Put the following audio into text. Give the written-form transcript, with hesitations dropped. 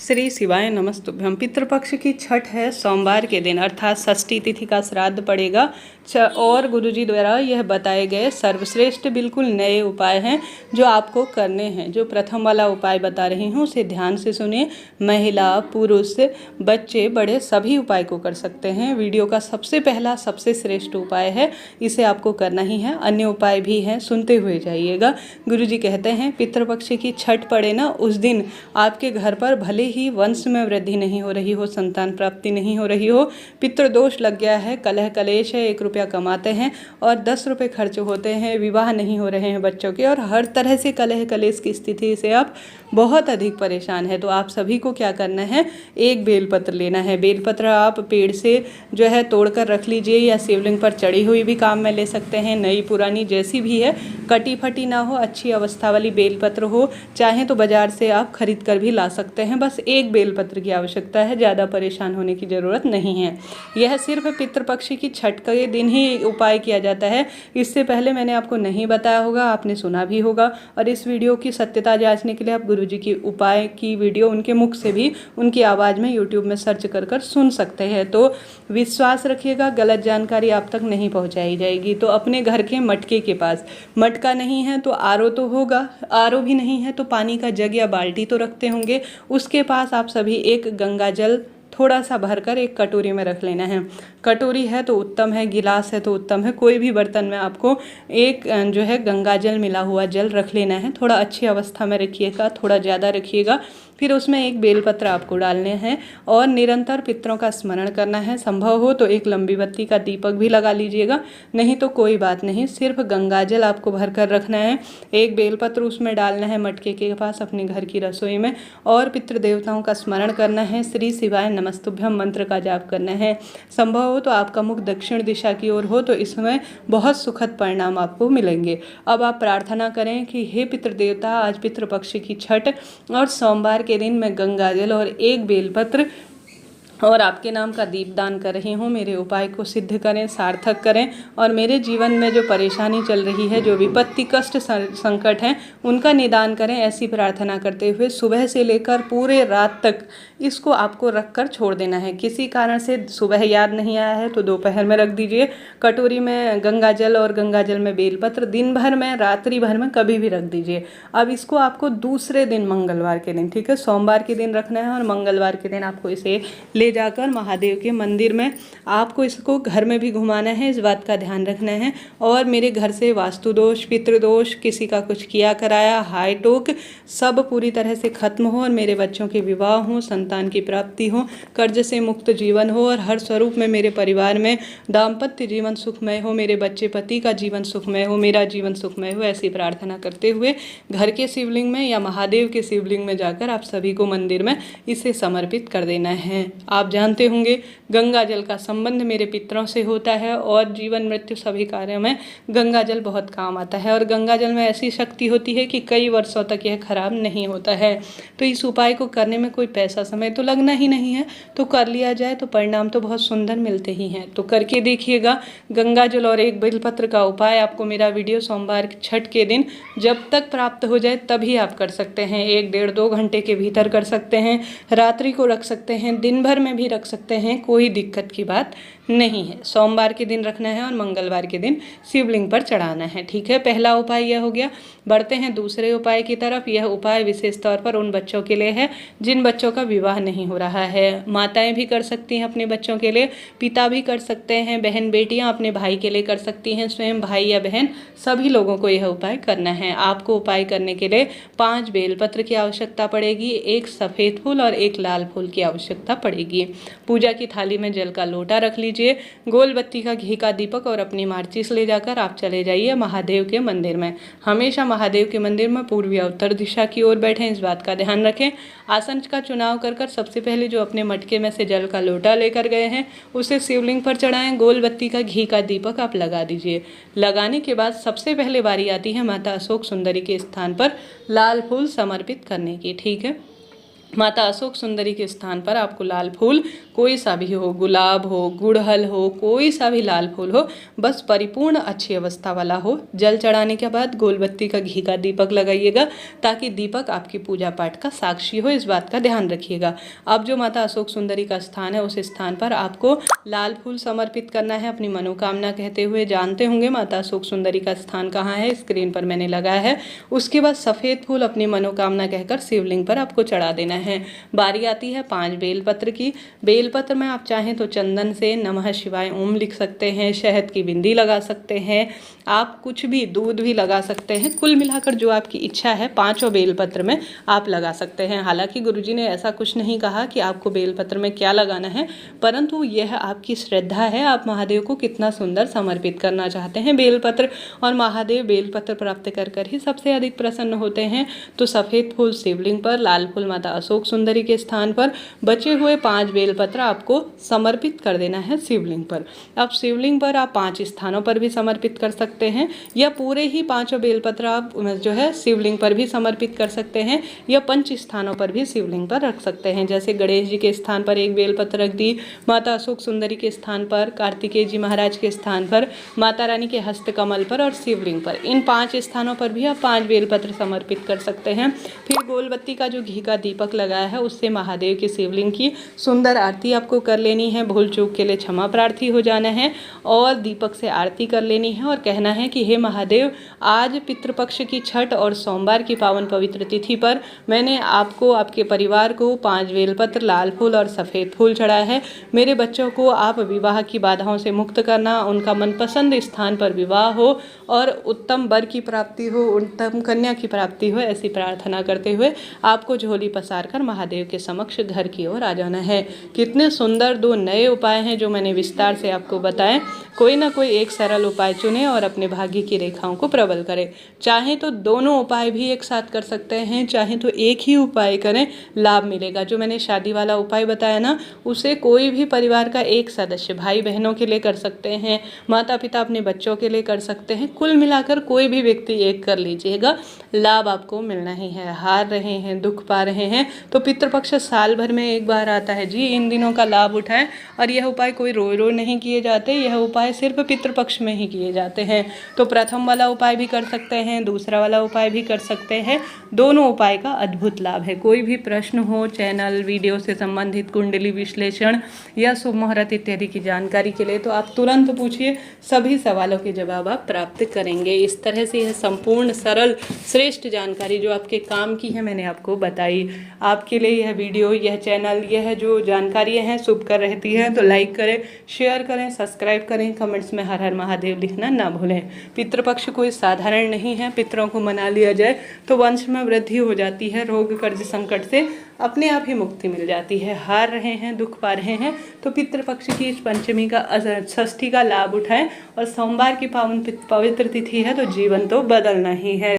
श्री शिवाय नमस्तुभ्यम। पितृपक्ष की छठ है सोमवार के दिन अर्थात षष्ठी तिथि का श्राद्ध पड़ेगा और गुरुजी द्वारा यह बताए गए सर्वश्रेष्ठ बिल्कुल नए उपाय हैं जो आपको करने हैं। जो प्रथम वाला उपाय बता रही हूँ उसे ध्यान से सुनिए। महिला, पुरुष, बच्चे, बड़े सभी उपाय को कर सकते हैं। वीडियो का सबसे पहला सबसे श्रेष्ठ उपाय है, इसे आपको करना ही है। अन्य उपाय भी हैं, सुनते हुए जाइएगा। गुरुजी कहते हैं पितृपक्ष की छठ पड़े ना, उस दिन आपके घर पर भले ही वंश में वृद्धि नहीं हो रही हो, संतान प्राप्ति नहीं हो रही हो, पितृदोष लग गया है, कलह कलेश है, 1 रुपया कमाते हैं और 10 रुपये खर्च होते हैं, विवाह नहीं हो रहे हैं बच्चों के, और हर तरह से कलह कलेश की स्थिति से आप बहुत अधिक परेशान है, तो आप सभी को क्या करना है, एक बेलपत्र लेना है। बेलपत्र आप पेड़ से जो है तोड़कर रख लीजिए या शिवलिंग पर चढ़ी हुई भी काम में ले सकते हैं, नई पुरानी जैसी भी है, कटी फटी ना हो, अच्छी अवस्था वाली बेलपत्र हो, चाहें तो बाजार से आप खरीद कर भी ला सकते हैं। बस एक बेलपत्र की आवश्यकता है, ज़्यादा परेशान होने की ज़रूरत नहीं है। यह सिर्फ पितृपक्ष की छठ के दिन ही उपाय किया जाता है, इससे पहले मैंने आपको नहीं बताया होगा, आपने सुना भी होगा। और इस वीडियो की सत्यता जांचने के लिए आप गुरुजी की उपाय की वीडियो उनके मुख से भी उनकी आवाज़ में यूट्यूब में सर्च कर सुन सकते हैं। तो विश्वास रखिएगा, गलत जानकारी आप तक नहीं पहुंचाई जाएगी। तो अपने घर के मटके के पास, मटका नहीं है तो आरओ तो होगा, आरओ भी नहीं है तो पानी का जग या बाल्टी तो रखते होंगे, उसके पास आप सभी एक गंगा जल थोड़ा सा भरकर एक कटोरी में रख लेना है। कटोरी है तो उत्तम है, गिलास है तो उत्तम है, कोई भी बर्तन में आपको एक जो है गंगा जल मिला हुआ जल रख लेना है। थोड़ा अच्छी अवस्था में रखिएगा, थोड़ा ज़्यादा रखिएगा। फिर उसमें एक बेलपत्र आपको डालने हैं और निरंतर पितरों का स्मरण करना है। संभव हो तो एक लंबी बत्ती का दीपक भी लगा लीजिएगा, नहीं तो कोई बात नहीं, सिर्फ गंगा जल आपको भर कर रखना है। एक बेलपत्र उसमें डालना है मटके के पास अपने घर की रसोई में, और पितृदेवताओं का स्मरण करना है। श्री शिवाय नमस्तुभ्यम मंत्र का जाप करना है। संभव हो तो आपका मुख दक्षिण दिशा की ओर हो तो इसमें बहुत सुखद परिणाम आपको मिलेंगे। अब आप प्रार्थना करें कि हे पितृदेवता, आज पितृपक्ष की छठ और सोमवार के दिन मैं गंगा जल और एक बेलपत्र और आपके नाम का दीपदान कर रही हूँ। मेरे उपाय को सिद्ध करें, सार्थक करें, और मेरे जीवन में जो परेशानी चल रही है, जो विपत्ति कष्ट संकट हैं, उनका निदान करें। ऐसी प्रार्थना करते हुए सुबह से लेकर पूरे रात तक इसको आपको रख कर छोड़ देना है। किसी कारण से सुबह याद नहीं आया है तो दोपहर में रख दीजिए कटोरी में गंगा जल और गंगा जल में बेलपत्र, दिन भर में, रात्रि भर में कभी भी रख दीजिए। अब इसको आपको दूसरे दिन मंगलवार के दिन, ठीक है, सोमवार के दिन रखना है और मंगलवार के दिन आपको इसे ले जाकर महादेव के मंदिर में, आपको इसको घर में भी घुमाना है, इस बात का ध्यान रखना है। और मेरे घर से वास्तु दोष, पितृदोष, किसी का कुछ किया कराया, हाई टोक सब पूरी तरह से खत्म हो और मेरे बच्चों के विवाह हो, संतान की प्राप्ति हो, कर्ज से मुक्त जीवन हो और हर स्वरूप में मेरे परिवार में दाम्पत्य जीवन सुखमय हो, मेरे बच्चे पति का जीवन सुखमय हो, मेरा जीवन सुखमय हो। ऐसी प्रार्थना करते हुए घर के शिवलिंग में या महादेव के शिवलिंग में जाकर आप सभी को मंदिर में इसे समर्पित कर देना है। आप जानते होंगे गंगा जल का संबंध मेरे पितरों से होता है और जीवन मृत्यु सभी कार्यों में गंगा जल बहुत काम आता है, और गंगा जल में ऐसी शक्ति होती है कि कई वर्षों तक यह खराब नहीं होता है। तो इस उपाय को करने में कोई पैसा समय तो लगना ही नहीं है, तो कर लिया जाए तो परिणाम तो बहुत सुंदर मिलते ही हैं। तो करके देखिएगा। गंगा जल और एक बेलपत्र का उपाय आपको मेरा वीडियो सोमवार छठ के दिन जब तक प्राप्त हो जाए तभी आप कर सकते हैं। 1 डेढ़ 2 घंटे के भीतर कर सकते हैं, रात्रि को रख सकते हैं, दिन भर में भी रख सकते हैं, कोई दिक्कत की बात नहीं है। सोमवार के दिन रखना है और मंगलवार के दिन शिवलिंग पर चढ़ाना है, ठीक है। पहला उपाय यह हो गया। बढ़ते हैं दूसरे उपाय की तरफ। यह उपाय विशेष तौर पर उन बच्चों के लिए है जिन बच्चों का विवाह नहीं हो रहा है। माताएं भी कर सकती हैं अपने बच्चों के लिए, पिता भी कर सकते हैं, बहन बेटियां अपने भाई के लिए कर सकती हैं, स्वयं भाई या बहन सभी लोगों को यह उपाय करना है। आपको उपाय करने के लिए 5 बेलपत्र की आवश्यकता पड़ेगी, 1 सफ़ेद फूल और 1 लाल फूल की आवश्यकता पड़ेगी। पूजा की थाली में जल का लोटा रख लीजिए, गोल बत्ती का घी का दीपक और अपनी माचिस ले जाकर आप चले जाइए महादेव के मंदिर में। हमेशा महादेव के मंदिर में पूर्व या उत्तर दिशा की ओर बैठें, इस बात का ध्यान रखें। आसन का चुनाव कर सबसे पहले जो अपने मटके में से जल का लोटा लेकर गए हैं उसे शिवलिंग पर चढ़ाएं। गोल बत्ती का घी का दीपक आप लगा दीजिए। लगाने के बाद सबसे पहले बारी आती है माता अशोक सुंदरी के स्थान पर लाल फूल समर्पित करने की, ठीक है। माता अशोक सुंदरी के स्थान पर आपको लाल फूल कोई सा भी हो, गुलाब हो, गुड़हल हो, कोई सा भी लाल फूल हो, बस परिपूर्ण अच्छी अवस्था वाला हो। जल चढ़ाने के बाद गोलबत्ती का घी का दीपक लगाइएगा ताकि दीपक आपकी पूजा पाठ का साक्षी हो, इस बात का ध्यान रखिएगा। अब जो माता अशोक सुंदरी का स्थान है उस स्थान पर आपको लाल फूल समर्पित करना है अपनी मनोकामना कहते हुए। जानते होंगे माता अशोक सुंदरी का स्थान कहाँ है, स्क्रीन पर मैंने लगाया है। उसके बाद सफ़ेद फूल अपनी मनोकामना कहकर शिवलिंग पर आपको चढ़ा देना है। बारी आती है 5 बेलपत्र की। बेलपत्र में आप चाहें तो चंदन से नमः शिवाय ओम लिख सकते हैं, शहद की बिंदी लगा सकते हैं, आप कुछ भी दूध भी लगा सकते हैं। कुल मिलाकर जो आपकी इच्छा है 5 बेलपत्र में आप लगा सकते हैं। हालांकि गुरुजी ने ऐसा कुछ नहीं कहा कि आपको बेलपत्र में क्या लगाना है, परंतु यह आपकी श्रद्धा है, आप महादेव को कितना सुंदर समर्पित करना चाहते हैं बेलपत्र। और महादेव बेलपत्र प्राप्त कर ही सबसे अधिक प्रसन्न होते हैं। तो सफ़ेद फूल शिवलिंग पर, लाल फूल माता अशोक सुंदरी के स्थान पर, बचे हुए 5 बेलपत्र आपको समर्पित कर देना है शिवलिंग पर। अब शिवलिंग पर आप 5 स्थानों पर भी समर्पित कर सकते हैं, या पूरे ही 5 बेलपत्र आप जो है शिवलिंग पर भी समर्पित कर सकते हैं, या 5 स्थानों पर भी शिवलिंग पर रख सकते हैं। जैसे गणेश जी के स्थान पर 1 बेलपत्र रख दी, माता अशोक सुंदरी के स्थान पर, कार्तिकेय जी महाराज के स्थान पर, माता रानी के हस्तकमल पर और शिवलिंग पर, इन 5 स्थानों पर भी आप 5 बेलपत्र समर्पित कर सकते हैं। फिर गोलबत्ती का जो घी का दीपक लगाया है उससे महादेव की शिवलिंग की सुंदर आरती आपको कर लेनी है। भूल चूक के लिए क्षमा प्रार्थी हो जाना है और दीपक से आरती कर लेनी है और कहना है कि हे महादेव, आज पितृपक्ष की छठ और सोमवार की पावन पवित्र तिथि पर मैंने आपको, आपके परिवार को 5 बेलपत्र, लाल फूल और सफ़ेद फूल चढ़ाया है। मेरे बच्चों को आप विवाह की बाधाओं से मुक्त करना, उनका मनपसंद स्थान पर विवाह हो और उत्तम वर की प्राप्ति हो, उत्तम कन्या की प्राप्ति हो, ऐसी प्रार्थना करते हुए आपको झोली पसार कर महादेव के समक्ष घर की ओर आ जाना है। कितने सुंदर 2 नए उपाय हैं जो मैंने विस्तार से आपको बताएं। कोई ना कोई एक सरल उपाय चुनें और अपने भाग्य की रेखाओं को प्रबल करें। चाहे तो दोनों उपाय भी एक साथ कर सकते हैं, चाहे तो एक ही उपाय करें, लाभ मिलेगा। जो मैंने शादी वाला उपाय बताया ना, उसे कोई भी परिवार का एक सदस्य, भाई बहनों के लिए कर सकते हैं, माता पिता अपने बच्चों के लिए कर सकते हैं। कुल मिलाकर कोई भी व्यक्ति एक कर लीजिएगा, लाभ आपको मिलना ही है। हार रहे हैं, दुख पा रहे हैं तो पितृपक्ष साल भर में एक बार आता है जी, इन दिनों का लाभ उठाएं। और यह उपाय कोई रोज रोज नहीं किए जाते, यह उपाय सिर्फ पितृपक्ष में ही किए जाते हैं। तो प्रथम वाला उपाय भी कर सकते हैं, दूसरा वाला उपाय भी कर सकते हैं। दोनों उपाय का अद्भुत लाभ है। कोई भी प्रश्न हो चैनल वीडियो से संबंधित, कुंडली विश्लेषण या शुभ मुहूर्त इत्यादि की जानकारी के लिए तो आप तुरंत पूछिए, सभी सवालों के जवाब आप प्राप्त करेंगे। इस तरह से यह संपूर्ण सरल श्रेष्ठ जानकारी जो आपके काम की है मैंने आपको बताई। आपके लिए यह वीडियो, यह चैनल, यह जो जानकारियाँ हैं शुभकर रहती है। तो लाइक करें, शेयर करें, सब्सक्राइब करें, कमेंट्स में हर हर महादेव लिखना ना भूलें। पितृपक्ष कोई साधारण नहीं है, पितरों को मना लिया जाए तो वंश में वृद्धि हो जाती है, रोग कर्ज संकट से अपने आप ही मुक्ति मिल जाती है। हार रहे हैं, दुख पा रहे हैं तो पितृपक्ष की इस पंचमी का, षष्ठी का लाभ उठाएं और सोमवार की पावन पवित्र तिथि है तो जीवन तो बदलना ही है।